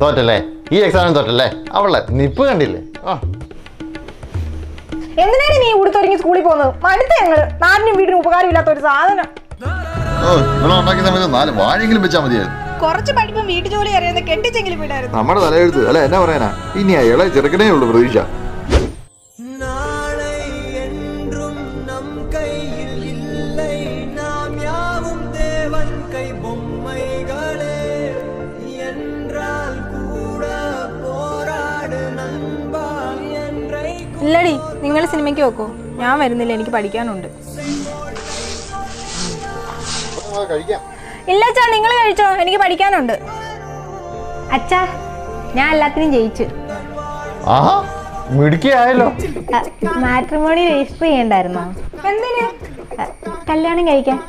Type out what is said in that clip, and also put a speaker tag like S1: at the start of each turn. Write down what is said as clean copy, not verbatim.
S1: തോറ്റല്ലേ? ഈ എക്സാമിന് തോറ്റല്ലേ? അവളെ നിപ്പ് കണ്ടില്ലേ?
S2: എന്തിനാണ് നീ ഉടുത്തൊരുങ്ങി സ്കൂളിൽ പോകുന്നത്? മടുത്ത ഞങ്ങള് നാടിനും വീടിനും ഉപകാരമില്ലാത്ത ഒരു സാധനം.
S3: കുറച്ച് പഠിപ്പും വീട്ടു ജോലി അറിയാതെ കെട്ടിച്ചെങ്കിലും വിടായിരുന്നു.
S4: നമ്മുടെ തലയെഴുത്ത് അല്ല എന്നാ പറയാനാ. ഇനി അയാളെ ചെറുക്കനേ ഉള്ളു പ്രതീക്ഷ.
S2: ഇല്ലടി, നിങ്ങൾ സിനിമയ്ക്ക് വെക്കോ, ഞാൻ വരുന്നില്ല, എനിക്ക് പഠിക്കാനുണ്ട്. ഇല്ല അച്ഛാ, നിങ്ങൾ കഴിച്ചോ, എനിക്ക് പഠിക്കാനുണ്ട്. അച്ഛാ, ഞാൻ എല്ലാത്തിനും ജയിച്ചു.
S1: മിടുക്കിയായല്ലോ.
S2: മാട്രിമോണി രജിസ്റ്റർ ചെയ്യണ്ടായിരുന്നോ? എന്തിന്? കല്യാണം കഴിക്കാൻ.